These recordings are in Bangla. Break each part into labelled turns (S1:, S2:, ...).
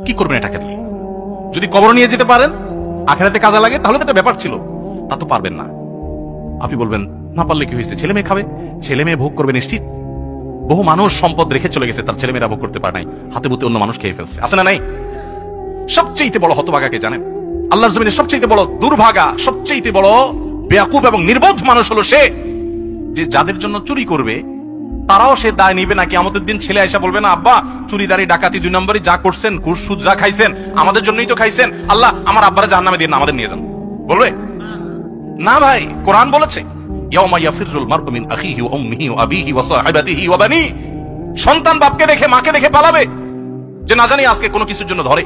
S1: কি করবেন এটাকে দিয়ে? যদি কবর নিয়ে যেতে পারেন, আখেরাতে কাজে লাগে, তাহলে তো একটা ব্যাপার ছিল। তা তো পারবেন না। আপনি বলবেন না পারলে কি হয়েছে, ছেলে মেয়ে খাবে, ছেলে মেয়ে ভোগ করবে নিশ্চিত। বহু মানুষ সম্পদ রেখে চলে গেছে, তার ছেলে মেয়েরা ভোগ করতে পারে নাই, হাতে বুতে অন্য মানুষ খেয়ে ফেলছে, আছে না নাই? সবচেয়ে বড় হতভাগাকে জানেন? আল্লাহর জমিনে সবচেয়ে বড় দুর্ভাগা, সবচেয়ে বড় বেয়াকুব এবং নির্বোধ মানুষ হলো সে, যে যাদের জন্য চুরি করবে তারাও সে দায় নিবে না। কিয়ামতের দিন ছেলে আয়সা বলবে না, আব্বা চুরিদারি ডাকাতি 2 নম্বরই যা করছেন, ঘুষ সুদ যা খাইছেন, আমাদের জন্যই তো খাইছেন, আল্লাহ আমার আব্বারে জাহান্নামে দিন, আমাদের নিয়ে যান। বলবে না ভাই, কোরআন বলেছে ইয়াউমা ইয়াফিরুল মারউ মিন আখিহি ওয়া উম্মিহি ওয়া আবিহি ওয়া সাহিবাতিহি ওয়া বানি। সন্তান বাপকে দেখে মাকে দেখে পালাবে, যে না জানি আজকে কোনো কিছুর জন্য ধরে।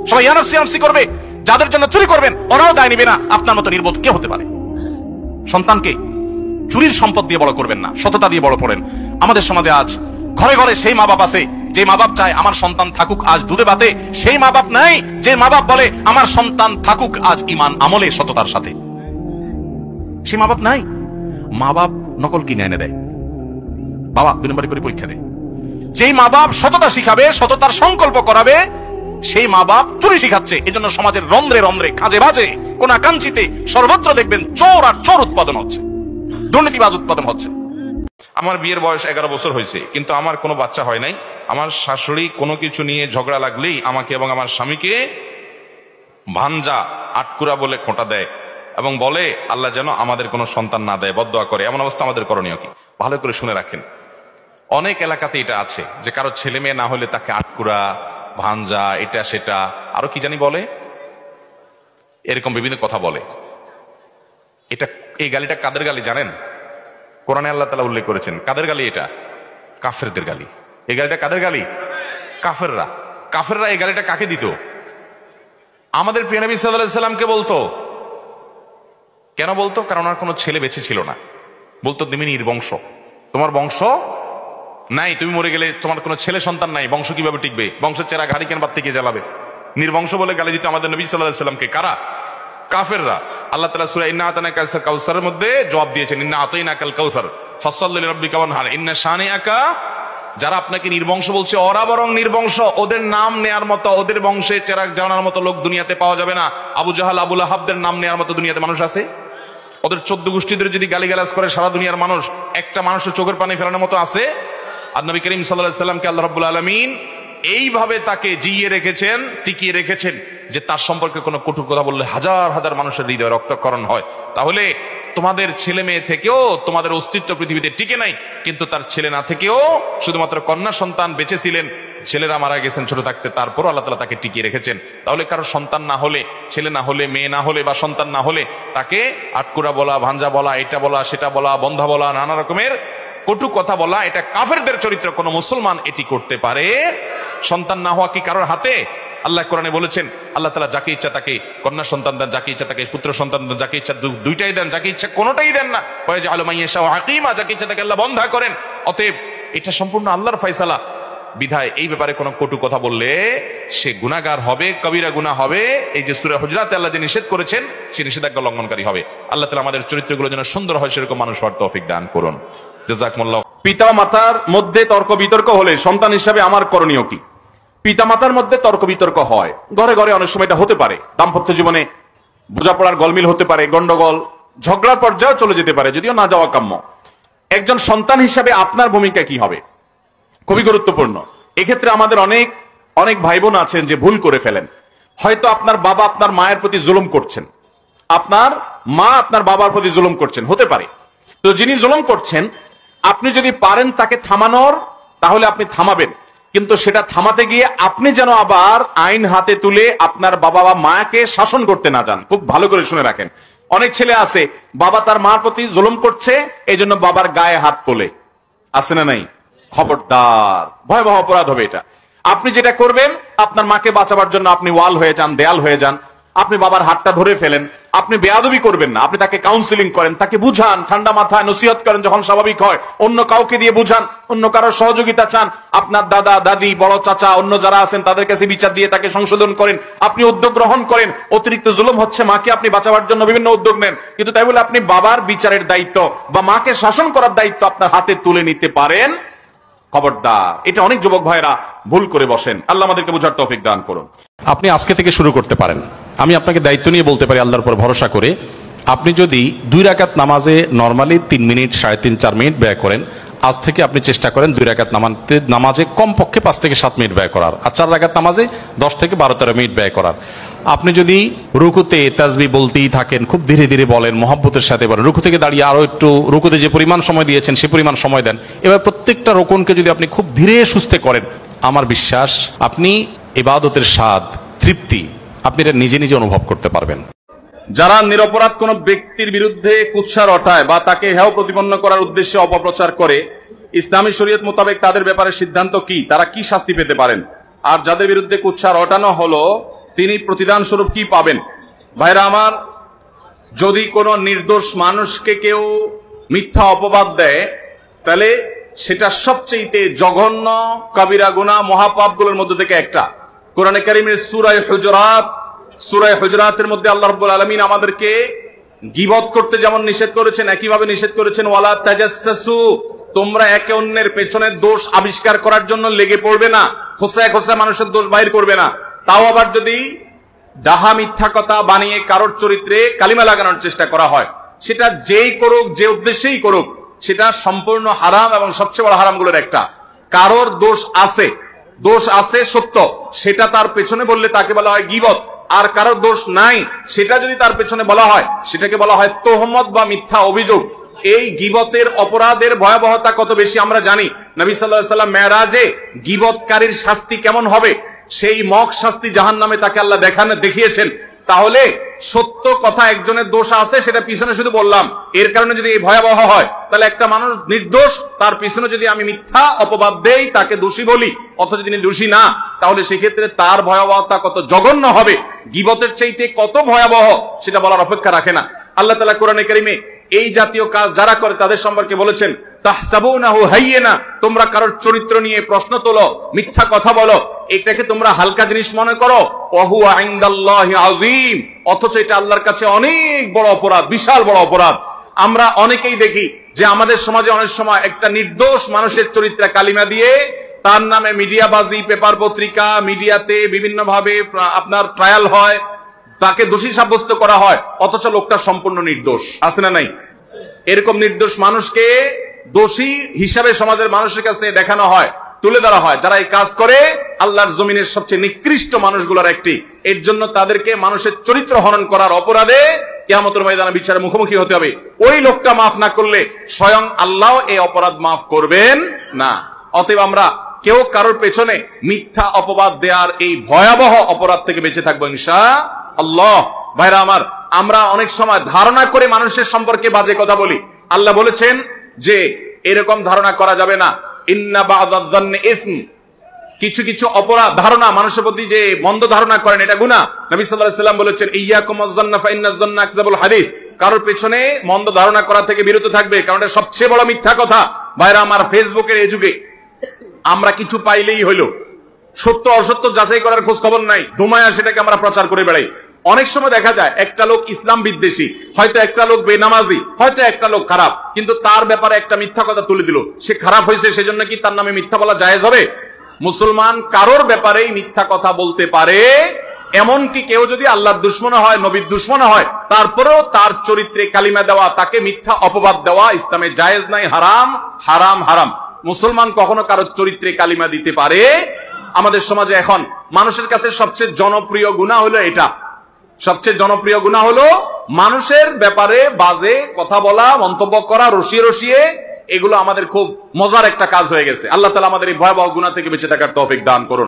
S1: সবাই ইয়ানফসি ইয়ানফসি করবে। যাদের জন্য চুরি করবেন ওরাও দায় নিবে না। আপনার মতো নির্বোধ কে হতে পারে? সন্তানকে চুরির সম্পদ দিয়ে বড় করবেন না, সততা দিয়ে বড় করেন। আমাদের সমাজে আজ ঘরে ঘরে সেই মা বাপ আছে যে মা বাপ চায় আমার সন্তান থাকুক আজ দুধে ভাতে, সেই মা বাপ নাই যে মা বাপ বলে আমার সন্তান থাকুক আজ ঈমান আমলে সততার সাথে। সেই মা বাপ নাই। মা বাপ নকল কিনে এনে দেয়, বাবা 2 নম্বরে করে পরীক্ষা দেয়। যেই মা বাপ সততা শিখাবে, সততার সংকল্প করাবে, সেই মা বাপ চুরি শিখাচ্ছে। এজন্য সমাজের রন্ধ্রে রন্ধ্রে, কাজে বাজে, কোনা কাঞ্চিতে সর্বত্র দেখবেন চোর আর চোর উৎপাদন হচ্ছে, দুর্নীতিবাজ উৎপাদন হচ্ছে।
S2: আমার বিয়ের বয়স 11 বছর হয়েছে, কিন্তু আমার কোনো বাচ্চা হয় নাই। আমার শাশুড়ি কোনো কিছু নিয়ে ঝগড়া লাগলেই আমাকে এবং আমার স্বামীকে ভাঞ্জা আটকুরা বলে খোঁটা দেয় এবং বলে আল্লাহ যেন আমাদের কোনো সন্তান না দেয়, বদদোয়া করে। এমন অবস্থা আমাদের করণীয় কি? ভালো করে শুনে রাখেন। অনেক এলাকাতে এটা আছে যে কারো ছেলে মেয়ে না হলে তাকে আটকুরা, ভাঞ্জা, এটা সেটা আরো কি জানি বলে, এরকম বিভিন্ন কথা বলে। এটা, এই গালিটা কাদের গালি জানেন? কোরআনে আল্লাহ তাআলা উল্লেখ করেছেন কাদের গালি? এটা কাফেরদের গালি। এই গালিটা কাদের গালি? কাফেররা। কাফেররা এই গালিটা কাকে দিত? আমাদের প্রিয় নবী সাল্লাল্লাহু আলাইহি সাল্লামকে বলতো। কেন বলতো? কারণ আর কোনো ছেলে বেঁচে ছিল না। বলতো তুমি নির্বংশ, তোমার বংশ নাই, তুমি মরে গেলে তোমার কোনো ছেলে সন্তান নাই, বংশ কিভাবে টিকবে? বংশের চেরা ঘাড়ি কেন বাদ থেকে জ্বালাবে? নির্বংশ বলে গালি দিত আমাদের নবী সাল্লাল্লাহু আলাইহি সাল্লামকে। কারা? কাফেররা। আল্লাহ তাআলা সূরা ইন্না আতানাকা কাউসারের মধ্যে জবাব দিয়েছেন, ইন্না আতাইনাকাল কাউসার ফাসাল্লি লিরাব্বিকা ওয়ানহার ইন্না শানিআকা। যারা আপনাকে নির্বংশ বলছে, ওরা বরং নির্বংশ। ওদের নাম নেয়ার মতো, ওদের বংশে চেরাগ জ্বালানোর মতো লোক দুনিয়াতে পাওয়া যাবে না। আবু জাহাল, আবু লাহাবদের নাম নেয়ার মতো দুনিয়াতে মানুষ আছে? ওদের 14 গোষ্ঠীদের যদি গালিগালাজ করে সারা দুনিয়ার মানুষ, একটা মানুষের চোখের পানি ফেলানোর মতো আছে? আর নবী করিম সাল্লাল্লাহু আলাইহি সাল্লামকে আল্লাহ রাব্বুল আলামিন এইভাবে তাকে জিইয়ে রেখেছেন, টিকিয়ে রেখেছেন যে তার সম্পর্কে কোনো কটু কথা বললে হাজার হাজার মানুষের হৃদয় রক্তক্ষরণ হয়। তাহলে তোমাদের ছেলে মেয়ে থেকেও তোমাদের অস্তিত্ব পৃথিবীতে টিকে নাই, কিন্তু তার ছেলে না থেকেও শুধুমাত্র কন্যা সন্তান বেঁচে ছিলেন, ছেলেরা মারা গেছেন ছোট থাকতে, তারপরও আল্লাহ তাআলা তাকে টিকিয়ে রেখেছেন। তাহলে কারো সন্তান না হলে, ছেলে না হলে, মেয়ে না হলে বা সন্তান না হলে তাকে আটকুরা বলা, ভাঞ্জা বলা, এটা বলা, সেটা বলা, বন্ধা বলা, নানা রকমের কটু কথা বলা, এটা কাফেরদের চরিত্র। কোন মুসলমান এটি করতে পারে? সন্তান না হওয়া কি কারোর হাতে? আল্লাহ কোরআনে বলেছেন আল্লাহ তাআলা যাকে ইচ্ছা তাকে কন্যা সন্তান দেন, যাকে ইচ্ছা তাকে পুত্র সন্তান দেন, যাকে ইচ্ছা দুইটাই দেন, যাকে ইচ্ছা কোনোটাই দেন না। ওয়াজআলু মান ইয়াশাউ আকিমা, যাকে ইচ্ছা তাকে আল্লাহ বন্ধা করেন। অতএব এটা সম্পূর্ণ আল্লাহর ফয়সালা। বিধায় এই ব্যাপারে কোনো কটু কথা বললে সে গুনাহগার হবে, কবিরা গুনাহ হবে। এই যে সূরা হুজরাতে আল্লাহ যে নিষেধ করেছেন, সে নিষেধাজ্ঞা লঙ্ঘনকারী হবে। আল্লাহ তাআলা আমাদের চরিত্রগুলো যেন সুন্দর হয় সেরকম মানুষ হওয়ার তৌফিক দান করুন। জাযাকুমুল্লাহ।
S3: পিতা মাতার মধ্যে তর্ক বিতর্ক হলে সন্তান হিসাবে আমার করণীয় কি? পিতা মাতার মধ্যে তর্ক বিতর্ক হয়, ঘরে ঘরে অনেক সময় এটা হতে পারে। দাম্পত্য জীবনে বোঝাপড়ার গলমিল হতে পারে, গন্ডগোল, ঝগড়ার পর্যায়ে চলে যেতে পারে, যদিও না যাওয়া কাম্য। একজন সন্তান হিসাবে আপনার ভূমিকা কি হবে? খুবই গুরুত্বপূর্ণ। এক্ষেত্রে আমাদের অনেক অনেক ভাই বোন আছেন যে ভুল করে ফেলেন। হয়তো আপনার বাবা আপনার মায়ের প্রতি জুলুম করছেন, আপনার মা আপনার বাবার প্রতি জুলুম করছেন, হতে পারে। তো যিনি জুলুম করছেন, আপনি যদি পারেন তাকে থামানোর, তাহলে আপনি থামাবেন। কিন্তু সেটা থামাতে গিয়ে আপনি যেন আবার আইন হাতে তুলে আপনার বাবা বা মাকে শাসন করতে না যান। খুব ভালো করে শুনে রাখেন। অনেক ছেলে আছে বাবা তার মার প্রতি জুলুম করছে, এই জন্য বাবার গায়ে হাত তোলে, আছে না নাই? খবরদার, ভয়াবহ অপরাধ হবে এটা। আপনি যেটা করবেন, আপনার মাকে বাঁচাবার জন্য আপনি ওয়াল হয়ে যান, দেয়াল হয়ে যান, আপনি বাবার হাতটা ধরে ফেলেন। আপনি বেয়াদবি করবেন না, আপনি তাকে কাউন্সিলিং করেন, তাকে বুঝান, ঠান্ডা মাথায় নসিহত করেন, যখন স্বাভাবিক হয় অন্য কাউকে দিয়ে বুঝান, অন্য কারোর সহযোগিতা চান, আপনার দাদা দাদি, বড় চাচা, অন্য যারা আছেন তাদের কাছে বিচার দিয়ে তাকে সংশোধন করেন, আপনি উদ্যোগ গ্রহণ করেন। অতিরিক্ত জুলুম হচ্ছে, মাকে আপনি বাঁচাবার জন্য বিভিন্ন উদ্যোগ নেন, কিন্তু তাই বলে আপনি বাবার বিচারের দায়িত্ব বা মাকে শাসন করার দায়িত্ব আপনার হাতে তুলে নিতে পারেন খবরদার, এটা অনেক যুবক ভাইরা ভুল করে বসেন। আল্লাহ আমাদেরকে বোঝার তৌফিক দান করুন।
S1: আপনি আজকে থেকে শুরু করতে পারেন। আমি আপনাকে দায়িত্ব নিয়ে বলতে পারি আল্লাহর উপর ভরসা করে, আপনি যদি 2 রাকাত নামাজে নরমালি 3 মিনিট 3.5-4 মিনিট ব্যয় করেন, আজ থেকে আপনি চেষ্টা করেন 2 রাকাত নামাজে কমপক্ষে 5 থেকে 7 মিনিট ব্যয় করার, আর 4 রাকাত নামাজে 10 থেকে 12-13 মিনিট ব্যয় করার। আপনি যদি রুকুতে তাসবিহ বলতেই থাকেন, খুব ধীরে ধীরে বলেন, মহব্বতের সাথে বলেন, রুকু থেকে দাঁড়িয়ে আরো একটু রুকুতে যে পরিমাণ সময় দিয়েছেন সে পরিমাণ সময় দেন। এবার প্রত্যেকটা রোকনকে যদি আপনি খুব ধীরে সুস্থে করেন, আমার বিশ্বাস আপনি ইবাদতের স্বাদ, তৃপ্তি আপনি এটা নিজে নিজে অনুভব করতে পারবেন।
S3: যারা নিরপরাধ কোন ব্যক্তির বিরুদ্ধে কুৎসা রটায় বা তাকে হেয় প্রতিপন্ন করার উদ্দেশ্যে অপপ্রচার করে, ইসলামী শরীয়ত মোতাবেক তাদের ব্যাপারে সিদ্ধান্ত কি? তারা কি শাস্তি পেতে পারেন? আর যাদের বিরুদ্ধে কুৎসা রটানো হলো তিনি প্রতিদান স্বরূপ কি পাবেন? ভাইরা আমার, যদি কোনো নির্দোষ মানুষকে কেউ মিথ্যা অপবাদ দেয়, তাহলে সেটা সবচেয়ে জঘন্য কবিরা গুনাহ, মহাপাপগুলোর মধ্যে থেকে একটা। কোরআনে কারীমের সূরা হুজুরাতের মধ্যে আল্লাহ রাব্বুল আলামিন আমাদেরকে গীবত করতে যেমন নিষেধ করেছেন, একইভাবে নিষেধ করেছেন ওয়ালা তাজাসসু, তোমরা একে অন্যের পেছনে দোষ আবিষ্কার করার জন্য লেগে পড়বে না, খোসায় খোসায় মানুষের দোষ বাইর করবে না। তাও আবার যদি ডাহা মিথ্যা কথা বানিয়ে কারোর চরিত্রে কালিমা লাগানোর চেষ্টা করা হয়, সেটা যেই করুক, যে উদ্দেশ্যেই করুক, সেটা সম্পূর্ণ হারাম এবং সবচেয়ে বড় হারামগুলোর একটা। কারোর দোষ আছে সত্য, সেটা তার পেছনে বললে তাকে বলা হয় গীবত। আর কারোর দোষ নাই সেটা যদি তার পেছনে বলা হয়, সেটাকে বলা হয় তোহমত বা মিথ্যা অভিযোগ। এই গীবতের অপরাধের ভয়াবহতা কত বেশি আমরা জানি। নবী সাল্লাল্লাহু আলাইহি ওয়াসাল্লাম মেরাজে গীবতকারীর শাস্তি কেমন হবে সেই মক শাস্তি জাহান্নামে তাকে আল্লাহ দেখিয়েছেন। তাহলে সত্য কথা একজনের দোষ আছে, সেটা পিছনে শুধু বললাম, এর কারণে যদি এই ভয়াবহ হয়, তাহলে একটা মানুষ নির্দোষ, তার পিছনে যদি আমি মিথ্যা অপবাদ দেই, তাকে দোষী বলি, অথচ তিনি দোষী না, তাহলে সেক্ষেত্রে তার ভয়াবহতা কত জঘন্য হবে, গীবতের চাইতে কত ভয়াবহ, সেটা বলার অপেক্ষা রাখে না। আল্লাহ তাআলা কোরআনে কারীমে এই জাতীয় কাজ যারা করে তাদের সম্পর্কে বলেছেন, তাহসাবুনাহু হাইয়িনা, তোমরা কারোর চরিত্র নিয়ে প্রশ্ন তোলো, মিথ্যা কথা বলো, এটাকে তোমরা হালকা জিনিস মনে করো, ওয়া হুয়া ইনদাল্লাহি আযীম, অথচ এটা আল্লাহর কাছে অনেক বড় অপরাধ, বিশাল বড় অপরাধ। আমরা অনেকেই দেখি যে আমাদের সমাজে অনেক সময় একটা নির্দোষ মানুষের চরিত্রে কালিমা দিয়ে তার নামে মিডিয়াবাজি, পেপার পত্রিকা, মিডিয়াতে বিভিন্ন ভাবে আপনার ট্রায়াল হয়, তাকে দোষী সাব্যস্ত করা হয়, অথচ লোকটা সম্পূর্ণ নির্দোষ। আছে না নাই? এরকম নির্দোষ মানুষকে দোষী হিসাবে সমাজের মানুষের কাছে দেখানো হয়, তুলে ধরা হয়। যারা এই কাজ করে আল্লাহর জমিনের সবচেয়ে নিকৃষ্ট মানুষগুলোর একটি। এর জন্য তাদেরকে মানুষের চরিত্র হনন করার অপরাধে কিয়ামতের ময়দানে বিচারের মুখোমুখি হতে হবে। ওই লোকটা মাফ না করলে স্বয়ং আল্লাহ এই অপরাধ মাফ করবেন না। অতএব আমরা কেউ কারোর পেছনে মিথ্যা অপবাদ দেওয়ার এই ভয়াবহ অপরাধ থেকে বেঁচে থাকবো ইনশাআল্লাহ। ভাইরা আমার, আমরা অনেক সময় ধারণা করে মানুষের সম্পর্কে বাজে কথা বলি। আল্লাহ বলেছেন যে এরকম ধারণা করা যাবে না, ইন্না বা'দায যান্নি ইসম, কিছু কিছু অপরাধ ধারণা মানুষের প্রতি যে মন্দ ধারণা করেন এটা গুনাহ। নবী সাল্লাল্লাহু আলাইহি ওয়াসাল্লাম বলেছেন ইয়্যাকুম ওয়াজ-যান্না ফা ইন্নাজ যান্না আকযাবুল হাদিস, কারোর পেছনে মন্দ ধারণা করা থেকে বিরত থাকবে, কারণ এটা সবচেয়ে বড় মিথ্যা কথা। ভাইরা আমার, ফেসবুকের এই যুগে আমরা কিছু পাইলেই হলো, সত্য অসত্য যাচাই করার খোঁজ খবর নাই, ধুমায়া সেটাকে আমরা প্রচার করে বেড়াই। অনেক সময় দেখা যায় একটা লোক ইসলাম বিদ্বেষী, হয়তো একটা লোক বেনামাজি, হয়তো একটা লোক খারাপ, কিন্তু তার ব্যাপারে একটা মিথ্যা কথা তুলে দিল, সে খারাপ হয়েছে, সেজন্য কি তার নামে মিথ্যা বলা জায়েজ হবে? মুসলমান কারোর ব্যাপারেই মিথ্যা কথা বলতে পারে, এমনকি কেউ যদি আল্লাহর দুশমন হয়, নবীর দুশমন হয়, তারপরেও তার চরিত্রে কালিমা দেওয়া, তাকে মিথ্যা অপবাদ দেওয়া ইসলামে জায়েজ নাই, হারাম হারাম হারাম। মুসলমান কখনো কারোর চরিত্রে কালিমা দিতে পারে? আমাদের সমাজে এখন মানুষের কাছে সবচেয়ে জনপ্রিয় গুনাহ হলো এটা, সবচেয়ে জনপ্রিয় গুনাহ হলো মানুষের ব্যাপারে বাজে কথা বলা, মন্তব্য করা, রসিয়ে রসিয়ে। এগুলো আমাদের খুব মজার একটা কাজ হয়ে গেছে। আল্লাহ তাআলা আমাদের এই ভয়াবহ গুনাহ থেকে বেঁচে থাকার তৌফিক দান করুন।